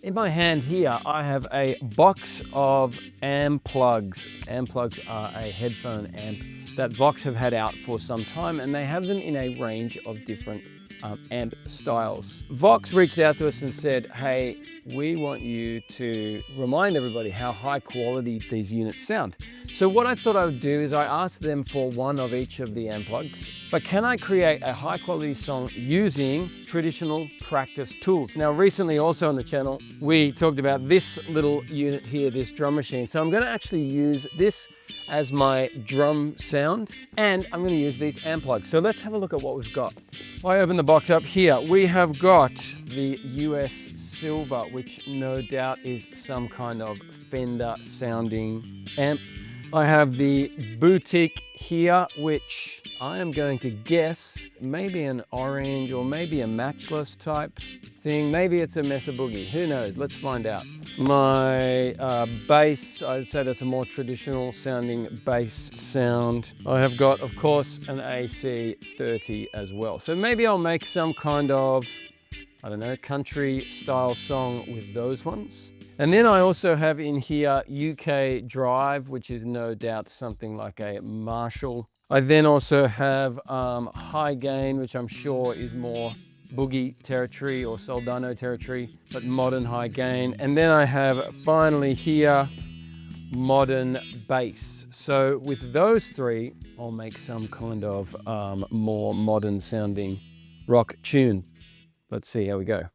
In my hand here, I have a box of amPlugs. amPlugs are a headphone amp that Vox have had out for some time, and they have them in a range of different amp styles. Vox reached out to us and said, hey, we want you to remind everybody how high quality these units sound. So what I thought I would do is I asked them for one of each of the amPlugs, but can I create a high quality song using traditional practice tools? Now recently also on the channel, we talked about this little unit here, this drum machine. So I'm gonna actually use this as my drum sound, and I'm going to use these amPlugs. So let's have a look at what we've got. If I open the box up here, we have got the US Silver, which no doubt is some kind of Fender sounding amp. I have the Boutique here, which I am going to guess maybe an orange or maybe a matchless type thing. Maybe it's a Mesa Boogie, who knows? Let's find out. My bass, I'd say that's a more traditional sounding bass sound. I have got, of course, an AC30 as well. So maybe I'll make some kind of, I don't know, country style song with those ones. And then I also have in here UK Drive, which is no doubt something like a Marshall. I then also have High Gain, which I'm sure is more boogie territory or Soldano territory, but modern high gain. And then I have finally here modern bass. So with those three, I'll make some kind of more modern sounding rock tune. Let's see how we go.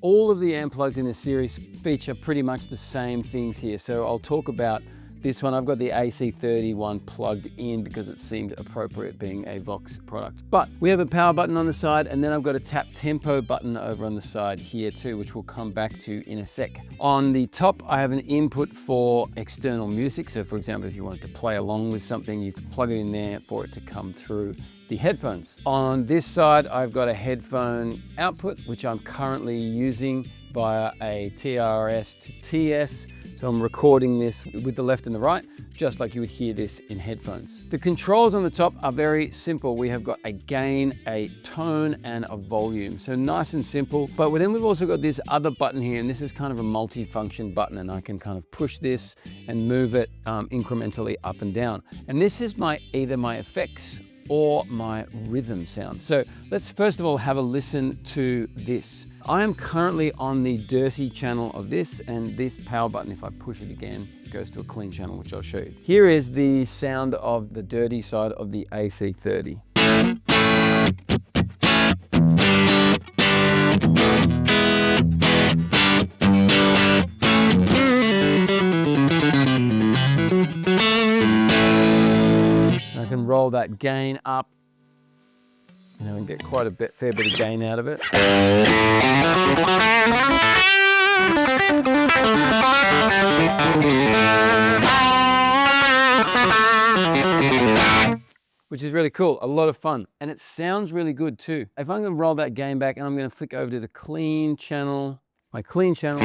All of the amPlugs in this series feature pretty much the same things here. So I'll talk about this one. I've got the AC30 one plugged in because it seemed appropriate being a Vox product. But we have a power button on the side, and then I've got a tap tempo button over on the side here too, which we'll come back to in a sec. On the top, I have an input for external music. So for example, if you wanted to play along with something, you can plug it in there for it to come through the headphones. On this side, I've got a headphone output, which I'm currently using via a TRS to TS. So I'm recording this with the left and the right, just like you would hear this in headphones. The controls on the top are very simple. We have got a gain, a tone, and a volume. So nice and simple. But then we've also got this other button here, and this is kind of a multi-function button, and I can kind of push this and move it incrementally up and down. And this is either my effects or my rhythm sound. So let's first of all have a listen to this. I am currently on the dirty channel of this, and this power button, if I push it again, goes to a clean channel, which I'll show you. Here is the sound of the dirty side of the AC30. I can roll that gain up, and get quite a fair bit of gain out of it. Which is really cool, a lot of fun, and it sounds really good too. If I'm going to roll that gain back, and I'm going to flick over to the clean channel, my clean channel.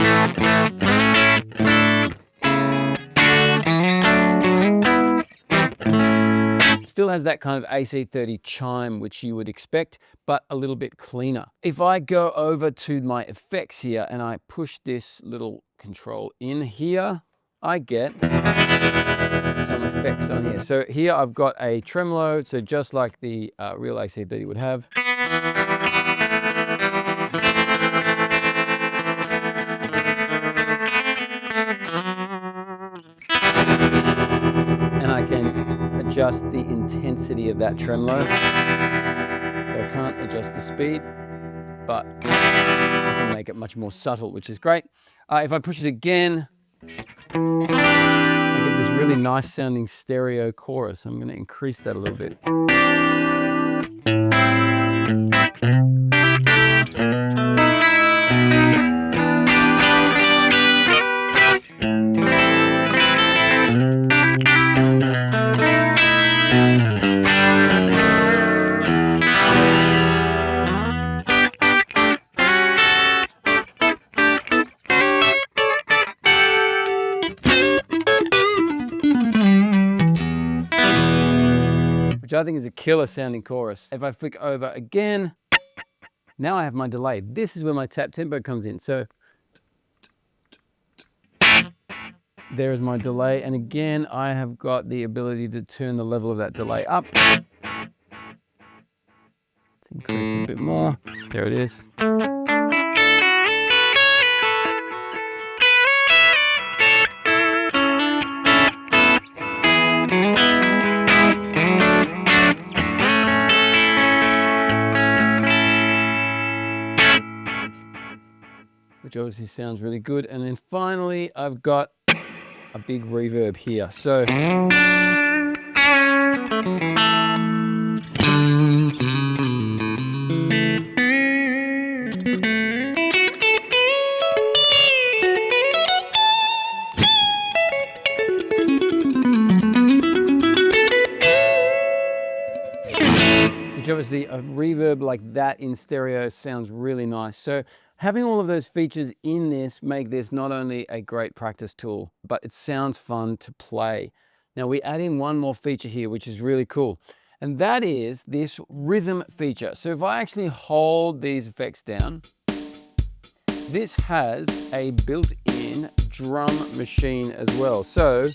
Still has that kind of AC30 chime, which you would expect, but a little bit cleaner. If I go over to my effects here and I push this little control in here, I get some effects on here. So here I've got a tremolo, so just like the real AC30 would have. And I can adjust the intensity of that tremolo. So I can't adjust the speed, but I can make it much more subtle, which is great. If I push it again, I get this really nice sounding stereo chorus. I'm going to increase that a little bit. Which I think is a killer sounding chorus. If I flick over again, now I have my delay. This is where my tap tempo comes in. So there is my delay. And again, I have got the ability to turn the level of that delay up. Increase it a bit more. There it is. Which obviously sounds really good. And then finally, I've got a big reverb here. So which obviously a reverb like that in stereo sounds really nice. So having all of those features in this make this not only a great practice tool, but it sounds fun to play. Now we add in one more feature here, which is really cool. And that is this rhythm feature. So if I actually hold these effects down, this has a built-in drum machine as well. So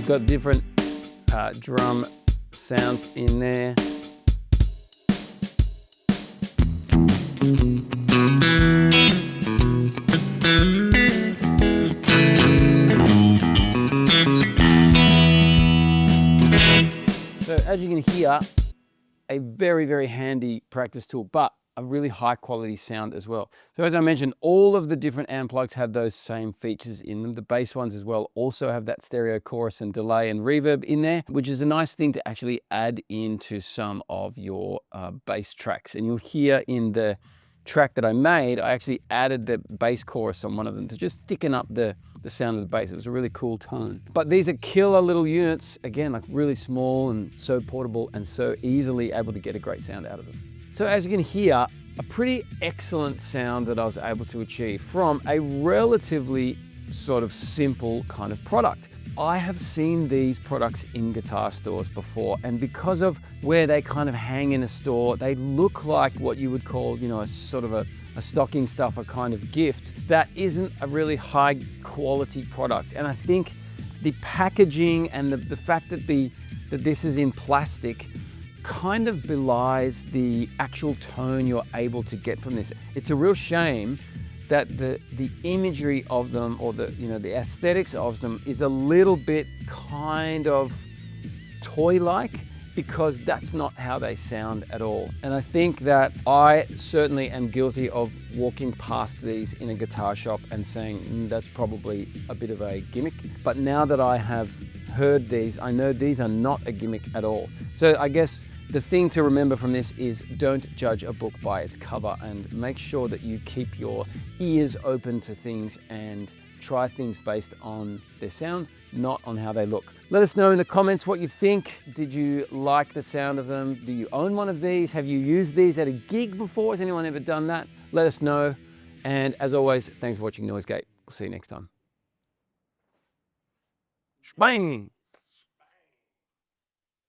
got different drum sounds in there. So as you can hear, a very, very handy practice tool, but a really high quality sound as well. So as I mentioned, all of the different amp plugs have those same features in them. The bass ones as well also have that stereo chorus and delay and reverb in there, which is a nice thing to actually add into some of your bass tracks. And you'll hear in the track that I made, I actually added the bass chorus on one of them to just thicken up the sound of the bass. It was a really cool tone. But these are killer little units, again, like really small and so portable and so easily able to get a great sound out of them. So as you can hear, a pretty excellent sound that I was able to achieve from a relatively sort of simple kind of product. I have seen these products in guitar stores before, and because of where they kind of hang in a store, they look like what you would call, you know, a sort of a stocking stuffer kind of gift that isn't a really high quality product. And I think the packaging and the fact that this is in plastic kind of belies the actual tone you're able to get from this. It's a real shame that the imagery of them, or the aesthetics of them, is a little bit kind of toy-like, because that's not how they sound at all. And I think that I certainly am guilty of walking past these in a guitar shop and saying, that's probably a bit of a gimmick. But now that I have heard these, I know these are not a gimmick at all. So I guess the thing to remember from this is don't judge a book by its cover, and make sure that you keep your ears open to things and try things based on their sound, not on how they look. Let us know in the comments what you think. Did you like the sound of them? Do you own one of these? Have you used these at a gig before? Has anyone ever done that? Let us know. And as always, thanks for watching Noisegate. We'll see you next time. Bang!